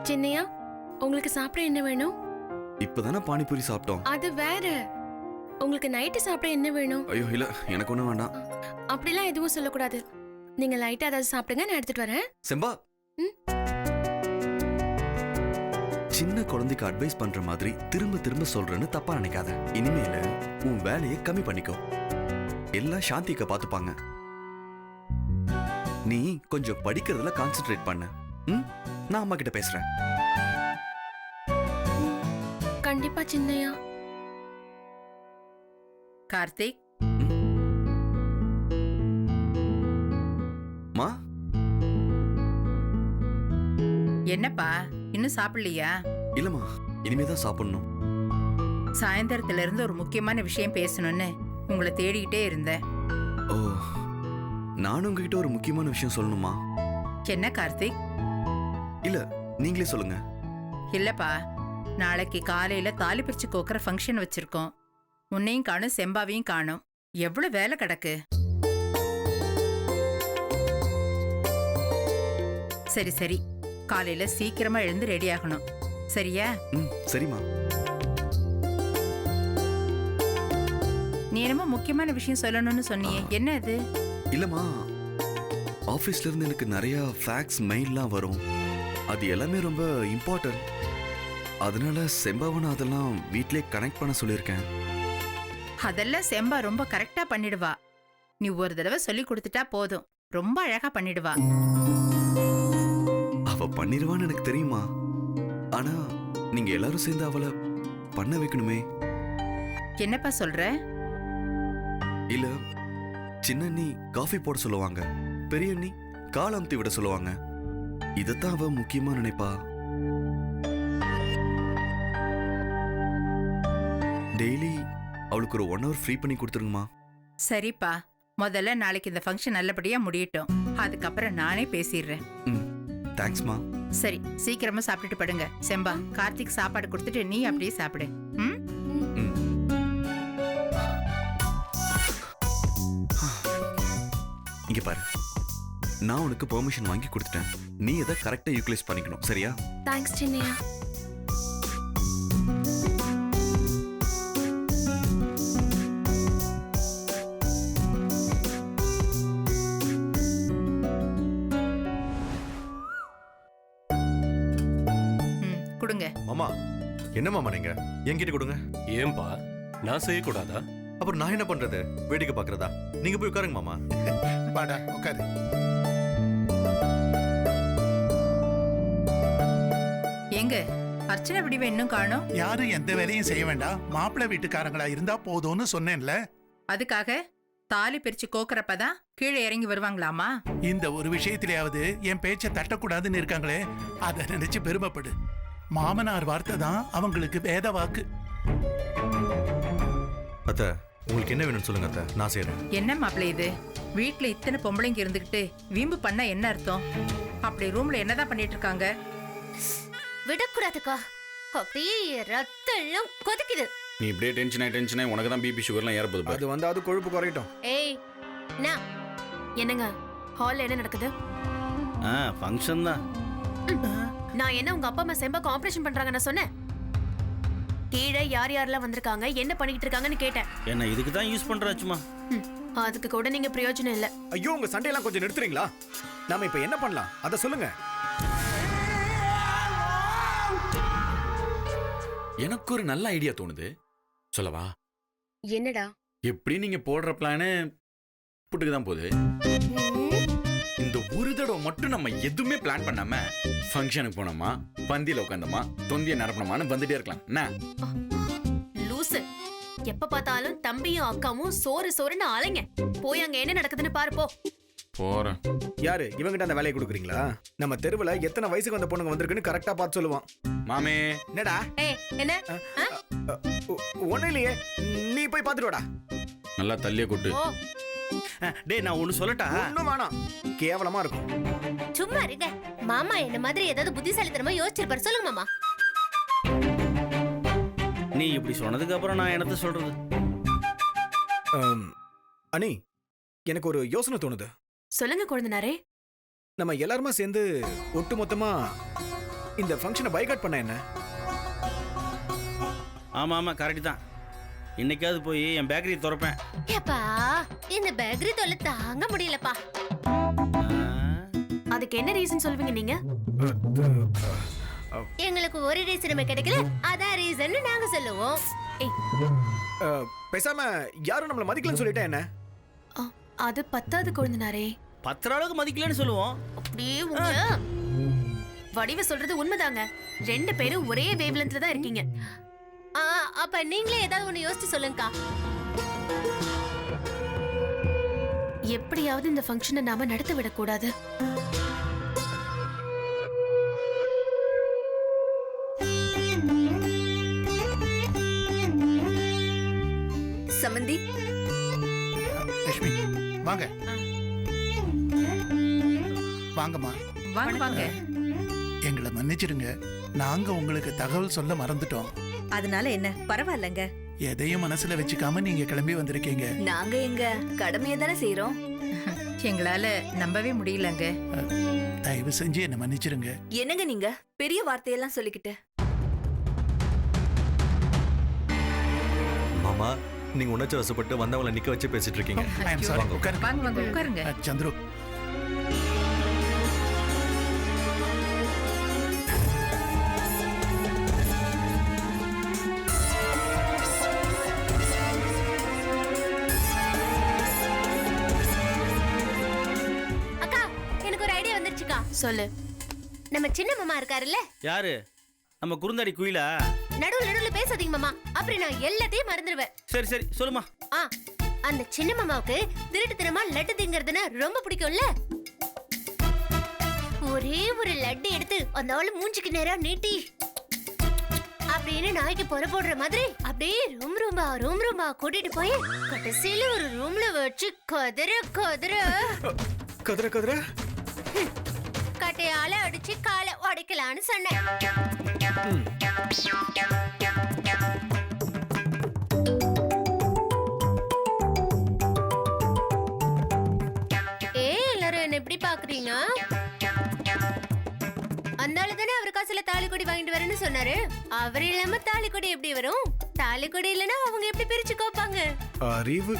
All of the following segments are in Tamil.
சின்னையா, உங்களுக்கு சாப்பிட என்ன வேணும்? இப்பதானே பானிபூரி சாப்பிட்டோம். அது வேற. உங்களுக்கு நைட்டு சாப்பிட என்ன வேணும்? ஐயோ இல்ல, எனக்கு ஒண்ணும் வேண்டாம். அப்படிலாம் எதுவும் சொல்லக்கூடாது. நீங்க லைட்டா ஏதாவது சாப்பிடுங்க, நான் எடுத்துட்டு வரேன். செம்பா, சின்ன குழந்தைக்கு அட்வைஸ் பண்ற மாதிரி திரும்ப திரும்ப சொல்றேன்னு தப்பா நினைக்காத. இனிமேல உன் வேலையை கம்மி பண்ணிக்கோ. எல்லாம் சாந்திக்க பாத்துப்பாங்க. நீ கொஞ்சம் படிக்கிறதுல கான்சென்ட்ரேட் பண்ணு. நான் அம்மா கிட்ட பேசுறேன். கண்டிப்பா சின்னையா. கார்த்திக், மா, என்னப்பா இன்னும் சாப்பிடலையா? இல்லம்மா, இனிமேதான் சாப்பிடணும். சாயந்தரத்துல இருந்து ஒரு முக்கியமான விஷயம் பேசணும்னு உங்களை தேடிக்கிட்டே இருந்தேன். ஓ, நானும் உங்ககிட்ட ஒரு முக்கியமான விஷயம் சொல்லணுமா? என்ன கார்த்திக்? இல்ல, நீங்களே சொல்லுங்க. இல்லப்பா, நாளைக்கு காலையில தாலி பிரிச்சு கோக்குற ஃபங்க்ஷன் வச்சிருக்கோம். உன்னையும் காணும், செம்பாவையும் காணும். எவ்வளவு வேலை கிடக்கு. சரி சரி, காலையில சீக்கிரமா எழுந்து ரெடி ஆகணும். சரியா? சரிம்மா. நீ என்னமோ முக்கியமான விஷயம் சொல்லணும்னு சொன்னியே, என்ன அது? இல்லம்மா, ஆபீஸ்ல இருந்து எனக்கு நிறைய ஃபேக்ஸ் மெயில்லாம் வரும். அது எல்லாமே ரொம்ப இம்பார்ட்டன்ட். அதனால செம்பாவன அதெல்லாம் வீட்லயே கனெக்ட் பண்ண சொல்லியிருக்கேன். அதெல்லாம் செம்பா ரொம்ப கரெக்டா பண்ணிடுவா. நீ ஒரு தடவை சொல்லி கொடுத்துட்டா போதும், ரொம்ப அழகா பண்ணிடுவா. அவ பண்ணிடுவான்னு எனக்கு தெரியுமா. ஆனா நீங்க எல்லாரும் சேர்ந்து அவளை பண்ண வைக்கணுமே. என்னப்பா சொல்ற? இல்ல, சின்ன அண்ணி காஃபி போட சொல்லுவாங்க, பெரிய அண்ணி கால் அமுத்தி விட சொல்லுவாங்க. இதத்தான் அவ முக்கியமா நினைப்பா. டெய்லி அவளுக்கு ஒரு 1 hour ஃப்ரீ பண்ணி கொடுத்துருங்கம்மா. சரிப்பா, முதல்ல நாளைக்கு இந்த ஃபங்க்ஷன் நல்லபடியா முடியட்டும். அதுக்கப்புறம் நானே பேசிடுறேன். தேங்க்ஸ்மா. சரி, சீக்கிரமா சாப்பிட்டுட்டு படுங்க. செம்பா, கார்த்திக் சாப்பாடு கொடுத்துட்டு நீ அப்படியே சாப்பிடு. இங்க பாரு, நான் உனக்கு பெர்மிஷன் வாங்கி கொடுத்துட்டேன். நீ இதை கரெக்டா யூட்டிலைஸ் பண்ணிக்கணும். சரியா? தேங்க்ஸ் சின்னையா. கொடுங்க மாமா. என்ன மாமா நீங்க என்கிட்ட கொடுங்க. ஏன்பா, நான் செய்யக்கூடாதா? அப்புறம் நான் என்ன பண்றது? வேடிக்கை பாக்குறதா? நீங்க போய் உட்காருங்க மாமா. வாடா உட்காரு. எங்க அர்ச்சனை வடிவம் இன்னும் காணோம்? யாரும் எந்த வேலையும் செய்ய வேண்டாம், மாப்பிள்ளை வீட்டுக்காரங்களா இருந்தா போதும்னு சொன்னேன்ல. அதுக்காக தாலி பிரிச்சு கோக்குறப்பதான் கீழே இறங்கி வருவாங்களாமா? இந்த ஒரு விஷயத்திலேயாவது என் பேச்சை தட்டக்கூடாதுன்னு இருக்காங்களே, அதை நினைச்சு பெருமைப்படு. மாமனார் வார்த்தை தான் அவங்களுக்கு வேத வாக்கு. அத்தை, உங்களுக்கு என்ன வேணும்னு சொல்லுங்க அத்தை, நான் செய்யறேன். என்ன மாப்பிள்ளை இது? வீட்டுல இத்தனை பொம்பளைங்க இருந்துகிட்டு வீம்பு பண்ண என்ன அர்த்தம்? அப்படி ரூம்ல என்னதான் பண்ணிட்டு இருக்காங்க? விடக்கூடாதுக்கா, அப்படியே ரத்தம் எல்லாம் கொதிக்குது. நீ இப்படியே டென்ஷன் உனக்கு தான் பிபி சுகர்லாம் ஏறப்போகுது. அது வந்து அது கொழுப்பு குறையட்டும். ஏய், என்னங்க ஹால்ல என்ன நடக்குது? ஃபங்க்ஷன் தான். நான் என்ன உங்க அப்பா அம்மா செம்பாக்கு ஆபரேஷன் பண்றாங்க நான் சொன்னேன்? கீழே யார் யாரெல்லாம் வந்திருக்காங்க, என்ன பண்ணிட்டு இருக்காங்கன்னு கேட்டேன். என்ன இதுக்கு தான் யூஸ் பண்றாச்சுமா? அதுக்கு கூட நீங்க பிரயோஜனம் இல்ல. ஐயோ, உங்க சண்டையெல்லாம் கொஞ்சம் நிறுத்துறீங்களா? நாம இப்ப என்ன பண்ணலாம் அத சொல்லுங்க. எனக்கு ஒரு நல்ல ஐடியா தோணுது, சொல்லவா? என்னடா? எப்படி நீங்க போடுற பிளானு புட்டுக்கு தான் போகுது. இந்த ஒரு தடவை மட்டும் நம்ம எதுவுமே பிளான் பண்ணாம ஃபங்க்ஷனுக்கு போனோமா, பந்தியில உட்காந்தோமா, தொந்திய நிரப்பணுமான்னு வந்துட்டே இருக்கலாம். லூசு, எப்ப பார்த்தாலும் தம்பியும் அக்காவும் சோறு சோறுன்னு ஆளைங்க. போய் அங்க என்ன நடக்குதுன்னு பாரு போ. போறேன். யாரு இவங்கிட்ட அந்த வேலையை கொடுக்குறீங்களா? நம்ம தெருவுல எத்தனை வயசுக்கு வந்த பொண்ணுங்க வந்திருக்குன்னு கரெக்டா பார்த்து சொல்லுவான். மாமே. என்னடா? என்ன? ஒண்ணு இல்லையே, நீ போய் பாத்துட்டு வாடா. நல்லா தள்ளிய கொட்டு. டேய், நான் ஒண்ணு சொல்லட்டா? ஒண்ணும் வேணாம், கேவலமா இருக்கும். சும்மா இருங்க. மாமா என்ன மாதிரி ஏதாவது புத்திசாலித்தனமா யோசிச்சிருப்பாரு. சொல்லுங்க மாமா. நீ இப்படி சொன்னதுக்கு அப்புறம் நான் என்னத்த சொல்றது? அனி, எனக்கு ஒரு யோசனை தோணுது. சொல்லுங்க கொழுந்தனாரே. நம்ம எல்லாருமா சேர்ந்து ஒட்டு மொத்தமா இந்த ஃபங்க்ஷனை பைகாட் பண்ண என்ன? ஆமாம் ஆமாம் கரெக்ட் தான். இன்னைக்காவது போய் என் பேக்கரி திறப்பேன். ஏப்பா இந்த பேக்கரி தொல்லை தாங்க முடியலப்பா. அதுக்கு என்ன ரீசன் சொல்வீங்க நீங்க? எங்களுக்கு ஒரு ரீசனுமே கிடைக்கல, அதான் ரீசன் நாங்க சொல்லுவோம். பேசாம யாரும் நம்மள மதிக்கலன்னு சொல்லிட்டா என்ன? அது பத்தாவது கொழுந்தனாரே. 10 அளவுக்கு மதிக்கலன்னு சொல்லுவோம். அப்படியே உங்க வடிவ சொல்றது உண்மைதாங்க. 2 பேரும் ஒரே வேவ்லென்த்ல தான் இருக்கீங்க. அப்ப நீங்களே ஏதாவது ஒண்ணு யோசிச்சு சொல்லுங்கக்கா. எப்படியாவது இந்த ஃபங்க்ஷனை நாம நடத்த விடக்கூடாது. சமந்தி, லட்சுமி வாங்க. வாங்கம்மா. வாங்க வாங்க. எங்களை மன்னிச்சிடுங்க, நாங்க உங்களுக்கு தகவல் சொல்ல மறந்துட்டோம். அதனால என்ன, பரவாயில்லங்க. எதையும் மனசுல வச்சுக்காம நீங்க கிளம்பி வந்திருக்கீங்க. நாங்க எங்க கடமையை தானே செய்யறோம். எங்களால நம்பவே முடியலங்க. தயவு செஞ்சு என்ன மன்னிச்சிடுங்க. என்னங்க நீங்க பெரிய வார்த்தையெல்லாம் சொல்லிக்கிட்டு? மாமா, நீங்க உணர்ச்சி வசப்பட்டு வந்தவங்களை நிக்க வச்சு பேசிட்டு இருக்கீங்க. I am sorry. உட்காருங்க. வாங்க வாங்க உட்காருங்க. சந்துரு, அக்கா எனக்கு ஒரு ஐடியா வந்துருச்சுக்கா. சொல்லு. நம்ம சின்ன மாமா இருக்காருல்ல, யாரு? நம்ம குறுந்தாடி குயிலா? நடுவுல பேசாதீங்க மாமா, அப்புறம் நான் எல்லாத்தையும் மறந்துடுவேன். சரி சரி சொல்லுமா. அந்த சின்ன மாமாவுக்கு திருட்டுத்தனமா லட்டு திங்கிறதுனா ரொம்ப பிடிக்கும்ல. ஒரே ஒரு லட்டு எடுத்து அந்த ஆளு மூஞ்சிக்கு நேரா நீட்டி அப்படின்னு நாய்க்கு பொற போடுற மாதிரி அப்படியே ரூம் ரூம்பா கூட்டிட்டு போய் கடைசியில ஒரு ரூம்ல வச்சு கதற கட்டையால அடிச்சு காலை உடைக்கலான்னு சொன்னேன். எல்லாரும் என்ன எப்படி பாக்குறீங்க? அந்த ஆளு தானே அவர் காசுல தாலி கொடி வாங்கிட்டு வரேன்னு சொன்னாரு. அவர் இல்லாம தாலி கொடி எப்படி வரும்? தாலி கொடி இல்லைன்னா அவங்க எப்படி பிரிச்சு கோப்பாங்க? அறிவு.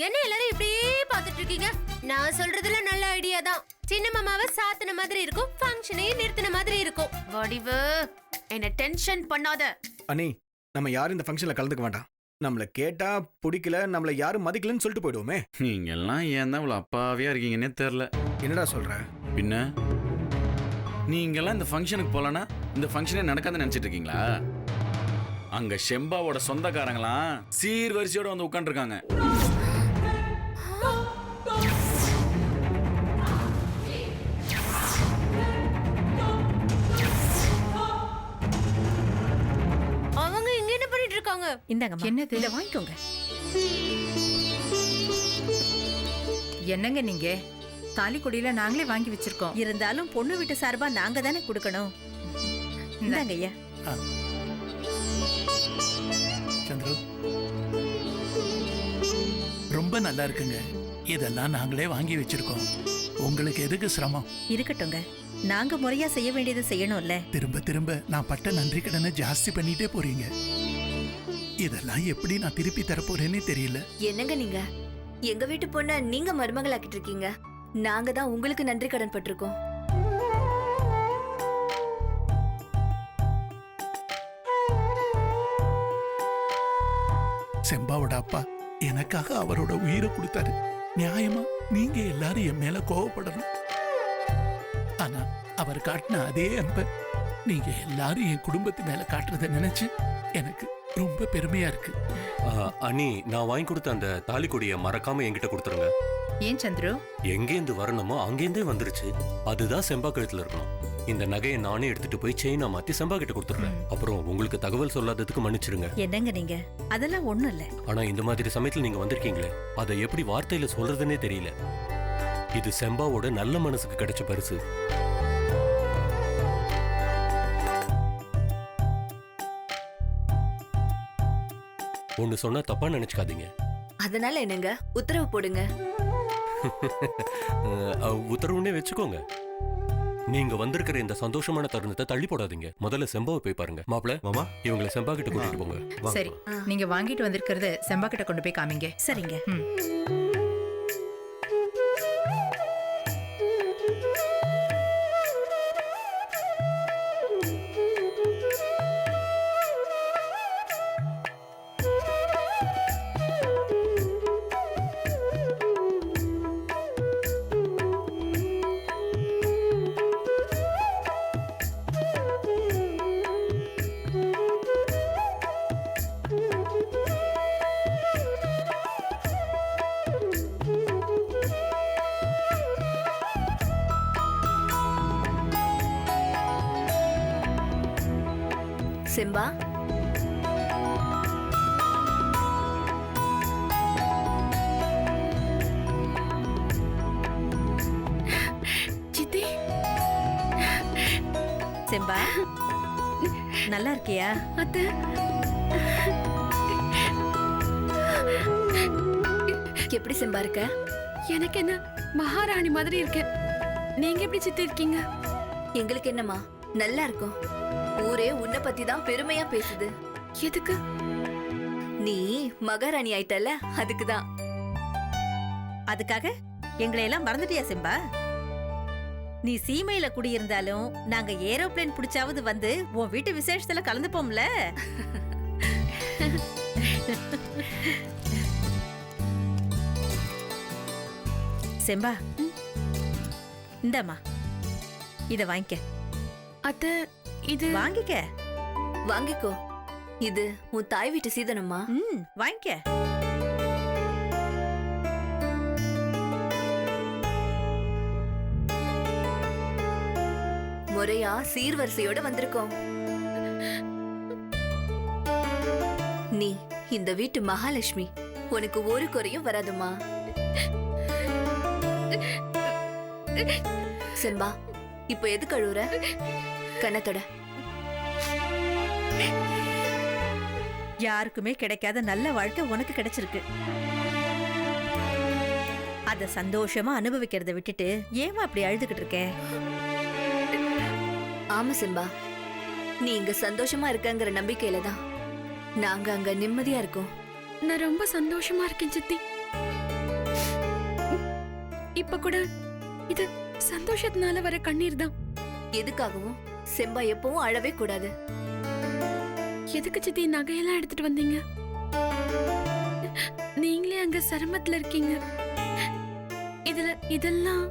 என்ன எல்லாரும் இப்படியே பாத்துட்டு இருக்கீங்க? நான் சொல்றதுல நல்ல ஐடியா தான். சின்ன மாமாவை சாத்தின மாதிரி இருக்கும், ஃபங்க்ஷனையும் நிறுத்தின மாதிரி இருக்கும். வடிவு, என்ன டென்ஷன் பண்ணாத. அனி, நம்ம யாரும் இந்த ஃபங்க்ஷன்ல கலந்துக்க வேண்டாம். நம்மள கேட்டா பிடிக்கல, நம்மள யாரும் மதிக்கலன்னு சொல்லிட்டு போயிடுவோமே. நீங்க எல்லாம் ஏன் தான் இவ்வளவு அப்பாவியா இருக்கீங்கன்னே தெரியல. என்னடா சொல்ற? பின்ன நீங்கெல்லாம் இந்த ஃபங்க்ஷனுக்கு போலனா இந்த ஃபங்க்ஷனே நடக்காதுன்னு நினைச்சிட்டு இருக்கீங்களா? அங்க ஷெம்பாவோட சொந்தக்காரங்களாம் சீர்வரிசையோட வந்து உட்காந்துருக்காங்க. அவங்க இங்க என்ன பண்ணிட்டு இருக்காங்க? இந்தாங்கம்மா, என்னது? இத வாங்கிக்கோங்க. என்னங்க நீங்க? தாலி கொடியில நாங்களே வாங்கி வச்சிருக்கோம். இருந்தாலும் பொண்ணு வீட்டு சார்பா நாங்க தானே கொடுக்கணும். இந்தாங்க ஐயா. சந்துரு, ரொம்ப நல்லா இருக்குங்க. இதெல்லாம் நாங்களே வாங்கி வச்சிருக்கோம். உங்களுக்கு எதுக்கு சிரமம்? இருக்கட்டுங்க, நாங்க முறையா செய்ய வேண்டியதை செய்யணும்ல. திரும்ப திரும்ப நான் பட்ட நன்றி கடனை ஜாஸ்தி பண்ணிட்டே போறீங்க. இதெல்லாம் எப்படி நான் திருப்பி தரப்போறேன்னே தெரியல. என்னங்க நீங்க எங்க வீட்டு பொண்ண நீங்க மருமகளாக்கிட்டு இருக்கீங்க. நாங்க தான் உங்களுக்கு நன்றி கடன் பட்டிருக்கோம். செம்பாவோட அப்பா எனக்காக அவரோட உயிரை கொடுத்தாரு. நியாயமா நீங்க எல்லாரும் என் மேல கோவப்படணும். ஆனா அவர் காட்டின அதே அன்பை நீங்க எல்லாரும் என் குடும்பத்து மேல காட்டுறத நினைச்சு எனக்கு ரொம்ப பெருமையா இருக்கு. அண்ணி, நான் வாங்கி கொடுத்த அந்த தாலி கொடியை மறக்காம என்கிட்ட கொடுத்துருங்க. ஏன் சந்துரு? எங்கேருந்து வரணுமோ அங்கேருந்தே வந்துருச்சு. அதுதான் செம்பா கழுத்துல இருக்கணும். இந்த நகையை நானே எடுத்துட்டு போய் செயினா மாத்தி செம்பா கிட்ட கொடுத்துடுறேன். அப்புறம் உங்களுக்கு தகவல் சொல்லாததுக்கு மன்னிச்சிருங்க. என்னங்க நீங்க, அதெல்லாம் ஒண்ணும் இல்ல. ஆனா இந்த மாதிரி சமயத்துல நீங்க வந்திருக்கீங்களே, அதை எப்படி வார்த்தையில சொல்றதுன்னே தெரியல. இது செம்பாவோட நல்ல மனசுக்கு கிடைச்ச பரிசு. ஒன்னு சொன்னா தப்பா நினைச்சுக்காதீங்க. அதனால என்னங்க, உத்தரவு போடுங்க. உத்தரவுன்னே வச்சுக்கோங்க. நீங்க வந்திருக்கிற இந்த சந்தோஷமான தருணத்தை தள்ளி போடாதீங்க. முதல்ல செம்பாவை போய் பாருங்க. மாப்பிள மாமா இவங்களை செம்பா கிட்ட கூட்டிட்டு போங்க. வாங்க. சரி, நீங்க வாங்கிட்டு வந்திருக்கிறது செம்பா கிட்ட கொண்டு போய் காமிங்க. சரிங்க. ம். செம்பா, சித்தி செம்பா நல்லா இருக்கியா? அத்தை, எப்படி செம்பா இருக்க? எனக்கு என்ன மகாராணி மாதிரி இருக்கேன். நீங்க எப்படி சித்தி இருக்கீங்க? எங்களுக்கு என்னம்மா, நல்லா இருக்கும். ஊரே உன்னை பத்தி தான் பெருமையா பேசுது. எதுக்கு? நீ மகாராணி ஆயிட்டல, அதுக்குதான். அதுக்காக எங்களை எல்லாம் மறந்துட்டியா செம்பா? நீ சீமையில குடியிருந்தாலும் நாங்க ஏரோப்ளேன் பிடிச்சாவது வந்து உன் வீட்டு விசேஷத்துல கலந்துப்போம்ல. செம்பா, இந்தாம்மா, இத வாங்கிக்க. அத்தை, இது வாங்கிக்க. வாங்கிக்கோ. இது உன் தாய் வீட்டு சீதனம்மா. வாங்கிக்க. முறையா சீர்வரிசையோட வந்திருக்கோம். நீ இந்த வீட்டு மகாலட்சுமி. உனக்கு ஒரு குறையும் வராதுமா. செம்பா, இப்போ எது கழுவுற? கண்ணத்தோட. யாருக்குமே கிடைக்காத நல்ல வாழ்க்கை உனக்கு கிடைச்சிருக்கு. அத சந்தோஷமா அனுபவிக்கிறத விட்டுட்டு ஏமா அப்படி அழுதுகிட்டு இருக்க? ஆமா செம்பா, நீ இங்க சந்தோஷமா இருக்கங்கிற நம்பிக்கையில தான் நாங்க அங்க நிம்மதியா இருக்கோம். நான் ரொம்ப சந்தோஷமா இருக்கேன் சித்தி. இப்ப கூட இது சந்தோஷத்தினால வர கண்ணீர் தான். எதுக்காகவும் செம்பா எப்பவும் அழவே கூடாது. எதுக்கு சித்தி நகையெல்லாம் எடுத்துட்டு வந்தீங்க? நீங்களே அங்க சிரமத்துல இருக்கீங்க. இதெல்லாம்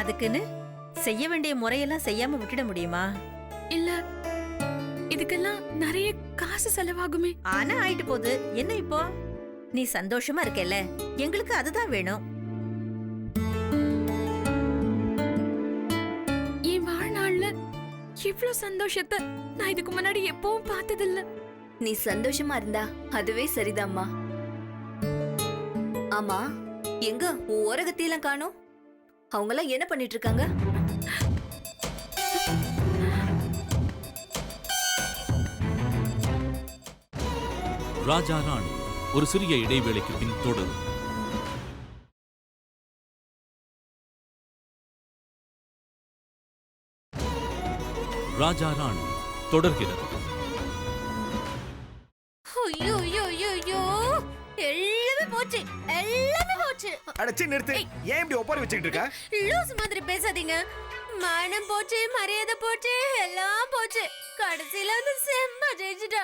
அதுக்குன்னு செய்ய வேண்டிய முறையெல்லாம் செய்யாம விட்டுட முடியுமா? இல்ல, இதுக்கெல்லாம் நிறைய காசு செலவாகுமே. ஆனா ஆயிட்டு போகுது, என்ன இப்போ? நீ சந்தோஷமா இருக்கல, எங்களுக்கு அதுதான் வேணும். என் வாழ்நாள்ல இவ்ளோ சந்தோஷத்தை நான் இதுக்கு முன்னாடி எப்பவும் பார்த்ததில்ல. நீ சந்தோஷமா இருந்தா அதுவே சரிதாம்மா. ஆமா, எங்க உன் ஓரகத்தியெல்லாம் காணோம்? அவங்கெல்லாம் என்ன பண்ணிட்டு இருக்காங்க? ராஜா ராணி ஒரு சிறிய இடைவேளைக்கு பின் தொடரும். ராஜா ராணி தொடர்கிறது. ஐயோ ஐயோ ஐயோ ஐயோ, எல்லாமே போச்சு, எல்லாமே போச்சு. அடச்சி நிறுத்து. ஏன் இப்படி ஒப்பாரி வச்சுக்கிட்டு இருக்க? லூஸ் மாதிரி பேசாதீங்க. மானம் போச்சு, மரியாதை போச்சு, எல்லாம் போச்சு. கடைசியில வந்து செம்பா ஜெயிச்சிட்டா.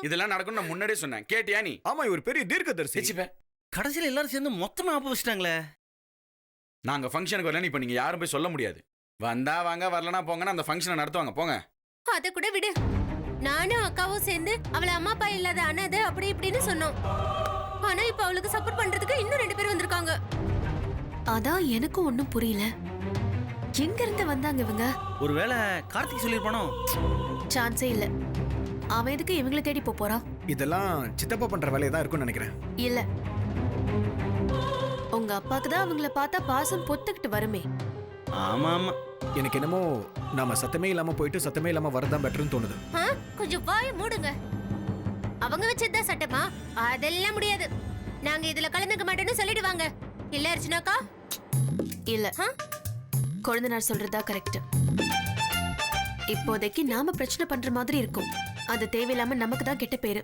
இதெல்லாம் நடக்கும் நான் முன்னாடியே சொன்னேன். கேட்டியா நீ? ஆமா, இவர் பெரிய தீர்க்கதரிசி. கடைசியில் எல்லாரும் சேர்ந்து மொத்தமா ஆப்ப வச்சிட்டாங்களே. நாங்க ஃபங்க்ஷனுக்கு வரல, இப்ப நீங்க யாரும் போய் சொல்ல முடியாது. வந்தா வாங்க, வரலனா போங்கன்னு அந்த ஃபங்க்ஷனை நடத்துவாங்க. போங்க. அத கூட விடு. நானும் அக்காவும் சேர்ந்து அவளை அம்மா அப்பா இல்லாத அனாதை அப்படி இப்படின்னு சொன்னோம். ஆனா இப்ப அவளுக்கு சப்போர்ட் பண்றதுக்கு இன்னும் 2 பேர் வந்திருக்காங்க. அதான் எனக்கும் ஒண்ணும் புரியல. எங்க இருந்து வந்தாங்க இவங்க? ஒருவேளை கார்த்திக் சொல்லிருப்பானோ? சான்ஸே இல்ல. அவன் எதுக்கு இவங்களை தேடி போறான்? இதெல்லாம் சித்தப்பா பண்ற வேலையை தான் இருக்கும்னு நினைக்கிறேன். இல்ல, உங்க அப்பாக்கு தான் அவங்கள பார்த்தா பாசம் பொத்துக்கிட்டு வருமே. ஆமா ஆமா, எனக்கு என்னமோ நாம சத்தமே இல்லாம போயிட்டு சத்தமே இல்லாம வரதான் பெட்டர்னு தோணுது. கொஞ்சம் வாய மூடுங்க. அவங்க வச்சதுதான் சட்டமா? அதெல்லாம் முடியாது. நாங்க இதுல கலந்துக்க மாட்டோம்னு சொல்லிடுவாங்க. இல்ல அர்ச்சனாக்கா? இல்ல. கொழுந்தனார் சொல்றதா கரெக்ட். இப்போதைக்கு நாம பிரச்சனை பண்ற மாதிரி இருக்கும். அது தேவையில்லாம நமக்கு தான் கெட்ட பேரு.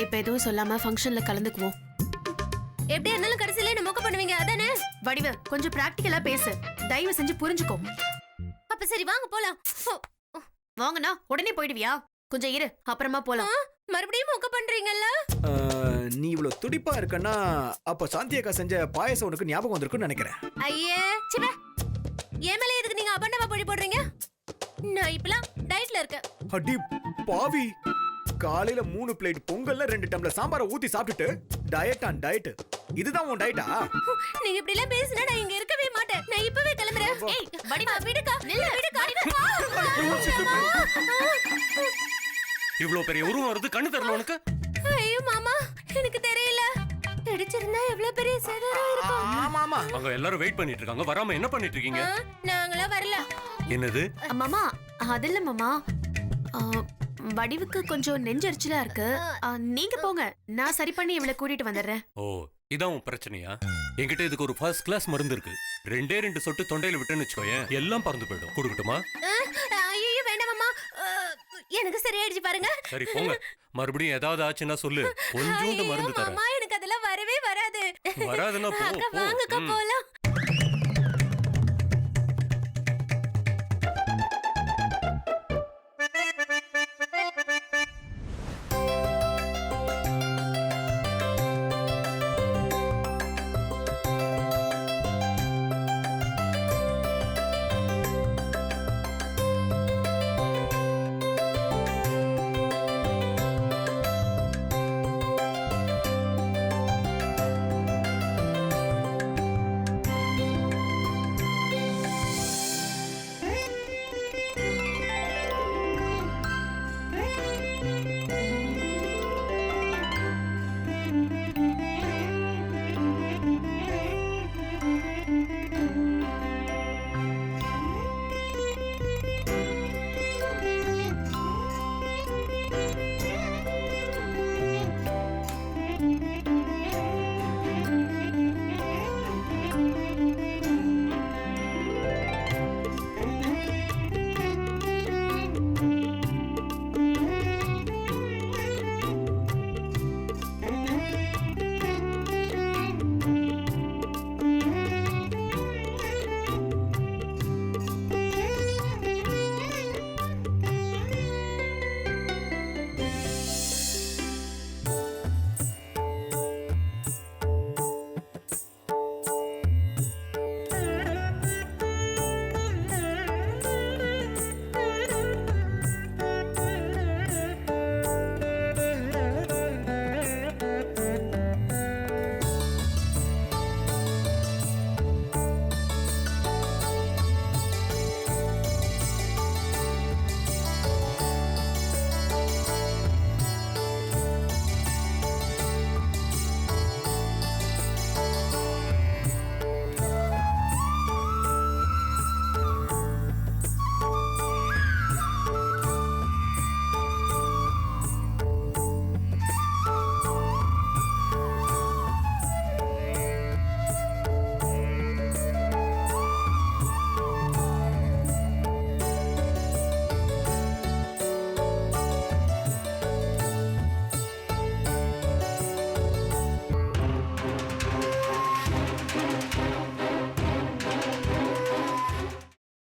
இப்ப எதுவும் சொல்லாம ஃபங்க்ஷன்ல கலந்துக்குவோம். எப்படி இருந்தாலும் கடைசியில என்ன மொக்க பண்ணுவீங்க அதானே? வடிவு கொஞ்சம் பிராக்டிகலா பேசு. தயவு செஞ்சு புரிஞ்சுக்கோ. அப்ப சரி வாங்க போலாம். வாங்கண்ணா உடனே போயிடுவியா? கொஞ்சம் இரு அப்புறமா போலாம். மறுபடியும் மொக்க பண்றீங்கல்ல? நீ இவ்வளவு துடிப்பா இருக்கன்னா அப்ப சாந்தியக்கா செஞ்ச பாயசம் உனக்கு ஞாபகம் வந்திருக்குன்னு நினைக்கிறேன். ஐயே சிவா, ஏன் மேல எதுக்கு நீங்க அபண்டமா பொடி போடுறீங்க? நான் இப்பலாம் டயட்ல இருக்கேன். அடி பாவி, காலையில 3 பிளேட் பொங்கல்ல 2 டம்ளர் சாம்பாரை ஊத்தி சாப்பிட்டுட்டு டயட். இதுதான் உன் டயட்டா? நீங்க இப்படி எல்லாம் பேசினா நான் இங்க இருக்கவே மாட்டேன். நான் இப்பவே கிளம்புறேன். ஏய் வடிவா விடுக்கா, விடுக்கா. இவ்ளோ பெரிய உருவம் வருது, கண்ணு தெரியல உனக்கு? ஐயோ மாமா, எனக்கு தெரியல. அடிச்சிருந்தா எவ்வளவு பெரிய சேதாரம் இருக்கும். ஆமா ஆமா. அங்க எல்லாரும் வெயிட் பண்ணிட்டு இருக்காங்க. வராம என்ன பண்ணிட்டு இருக்கீங்க? நாங்களா வரல. என்னது? மாமா, அதல்ல மாமா. வடிவுக்கு கொஞ்சம் நெஞ்சரிச்சலா இருக்கு. நீங்க போங்க, நான் சரி பண்ணி இவளை கூட்டிட்டு வந்துடுறேன். ஓ, இதான் உன் பிரச்சனையா? என்கிட்ட இதுக்கு ஒரு ஃபர்ஸ்ட் கிளாஸ் மருந்து இருக்கு. 2 சொட்டு தொண்டையில விட்டுன்னு வச்சுக்கோயேன், எல்லாம் பறந்து போயிடும். கொடுக்கட்டுமா? ஐயோ வேண்டாம் மாமா, எனக்கு சரியாயிடுச்சு பாருங்க. சரி போங்க. மறுபடியும் ஏதாவது ஆச்சுன்னா சொல்லு, கொஞ்சோண்டு மருந்து தரேன். மாமா எனக்கு அதெல்லாம் வரவே வராது. வராதுன்னா போ போ. வாங்கக்கா போலாம்.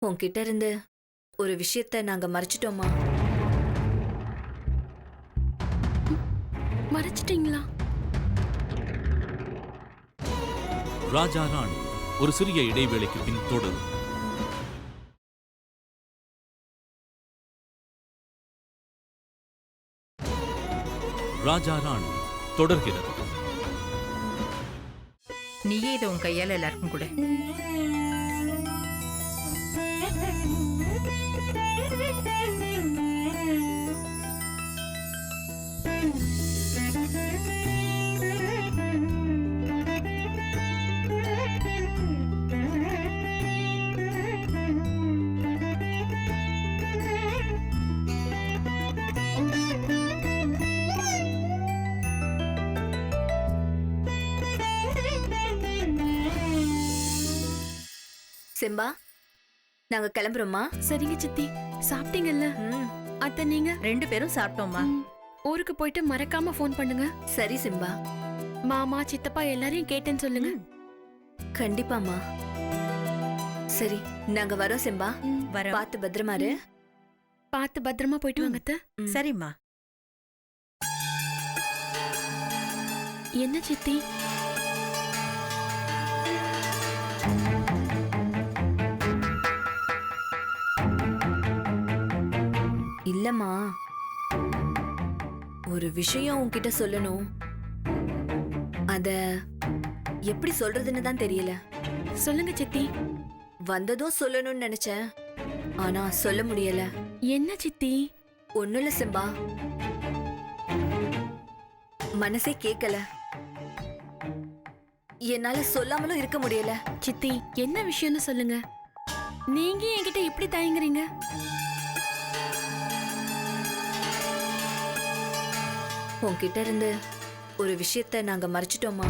உன்கிட்ட இருந்து ஒரு விஷயத்தை நாங்க மறைச்சிட்டோமா? மறைச்சிட்டீங்களா? ராஜா ராணி ஒரு சிறிய இடைவேளைக்கு பின் தொடரும். ராஜா ராணி தொடர்கிறது. நீயே இதை உன் கையால எல்லாருக்கும் கூட. செம்பா நாங்க கிளம்புறோமா? சரிங்க சித்தி. சாப்பிட்டீங்கல்ல? அத்தை நீங்க? 2 பேரும் சாப்பிட்டோம்மா. ஊருக்கு போயிட்டு மறக்காம ஃபோன் பண்ணுங்க. சரி செம்பா. மாமா சித்தப்பா எல்லாரையும் கேட்டேன்னு சொல்லுங்க. கண்டிப்பாமா. சரி நாங்க வரோம் செம்பா. வரோம். பார்த்து பத்திரமா இரு. பார்த்து பத்திரமா போயிட்டு வாங்க அத்தை. சரிம்மா. என்ன சித்தி? இல்லம்மா, ஒரு விஷயம் உன்கிட்ட சொல்லணும். அத எப்படி சொல்றதுன்னு தான் தெரியல. சொல்லுங்க சித்தி. வந்ததும் சொல்லணும்னு நினைச்சேன், ஆனா சொல்ல முடியல. என்ன சித்தி? ஒண்ணும் இல்ல செம்பா, மனசே கேட்கல. என்னால சொல்லாமலும் இருக்க முடியல. சித்தி என்ன விஷயம்னு சொல்லுங்க. நீங்க என்கிட்ட இப்படி தயங்குறீங்க? உன்கிட்ட இருந்து ஒரு விஷயத்த நாங்க மறைச்சிட்டோமா?